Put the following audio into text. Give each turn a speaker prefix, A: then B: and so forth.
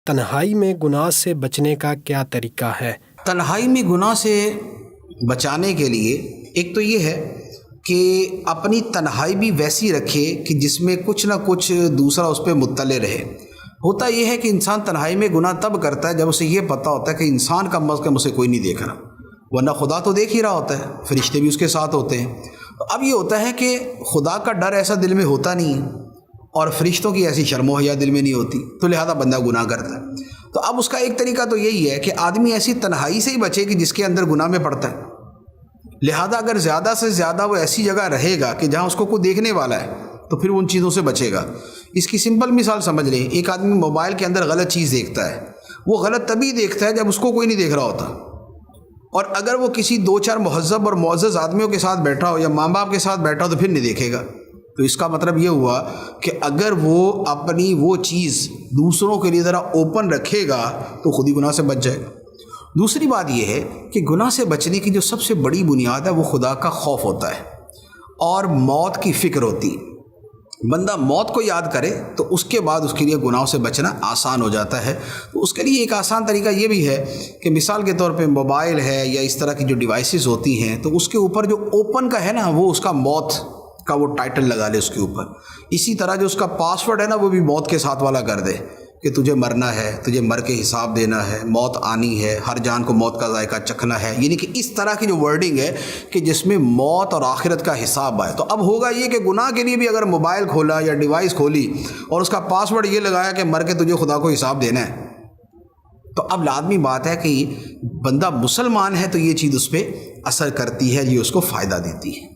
A: تنہائی میں گناہ سے بچنے کا کیا طریقہ ہے؟
B: تنہائی میں گناہ سے بچانے کے لیے ایک تو یہ ہے کہ اپنی تنہائی بھی ویسی رکھے کہ جس میں کچھ نہ کچھ دوسرا اس پہ مطلع رہے۔ ہوتا یہ ہے کہ انسان تنہائی میں گناہ تب کرتا ہے جب اسے یہ پتہ ہوتا ہے کہ انسان کم از کم اسے کوئی نہیں دیکھ رہا، ورنہ خدا تو دیکھ ہی رہا ہوتا ہے، فرشتے بھی اس کے ساتھ ہوتے ہیں۔ تو اب یہ ہوتا ہے کہ خدا کا ڈر ایسا دل میں ہوتا نہیں ہے اور فرشتوں کی ایسی شرم و حیا دل میں نہیں ہوتی، تو لہذا بندہ گناہ کرتا ہے۔ تو اب اس کا ایک طریقہ تو یہی ہے کہ آدمی ایسی تنہائی سے ہی بچے کہ جس کے اندر گناہ میں پڑتا ہے۔ لہذا اگر زیادہ سے زیادہ وہ ایسی جگہ رہے گا کہ جہاں اس کو کوئی دیکھنے والا ہے تو پھر وہ ان چیزوں سے بچے گا۔ اس کی سمپل مثال سمجھ لیں، ایک آدمی موبائل کے اندر غلط چیز دیکھتا ہے، وہ غلط تبھی دیکھتا ہے جب اس کو کوئی نہیں دیکھ رہا ہوتا، اور اگر وہ کسی 2-4 مہذب اور معزز آدمیوں کے ساتھ بیٹھا ہو یا ماں باپ کے ساتھ بیٹھا ہو تو پھر نہیں دیکھے گا۔ تو اس کا مطلب یہ ہوا کہ اگر وہ اپنی وہ چیز دوسروں کے لیے ذرا اوپن رکھے گا تو خود ہی گناہ سے بچ جائے گا۔ دوسری بات یہ ہے کہ گناہ سے بچنے کی جو سب سے بڑی بنیاد ہے وہ خدا کا خوف ہوتا ہے اور موت کی فکر ہوتی ہے۔ بندہ موت کو یاد کرے تو اس کے بعد اس کے لیے گناہوں سے بچنا آسان ہو جاتا ہے۔ تو اس کے لیے ایک آسان طریقہ یہ بھی ہے کہ مثال کے طور پہ موبائل ہے یا اس طرح کی جو ڈیوائسز ہوتی ہیں تو اس کے اوپر جو اوپن کا ہے نا وہ اس کا موت کا وہ ٹائٹل لگا لے اس کے اوپر۔ اسی طرح جو اس کا پاسورڈ ہے نا وہ بھی موت کے ساتھ والا کر دے کہ تجھے مرنا ہے، تجھے مر کے حساب دینا ہے، موت آنی ہے، ہر جان کو موت کا ذائقہ چکھنا ہے، یعنی کہ اس طرح کی جو ورڈنگ ہے کہ جس میں موت اور آخرت کا حساب آئے۔ تو اب ہوگا یہ کہ گناہ کے لیے بھی اگر موبائل کھولا یا ڈیوائس کھولی اور اس کا پاسورڈ یہ لگایا کہ مر کے تجھے خدا کو حساب دینا ہے، تو اب لازمی بات ہے کہ بندہ مسلمان ہے تو یہ چیز اس پہ اثر کرتی ہے، یہ اس کو فائدہ دیتی ہے۔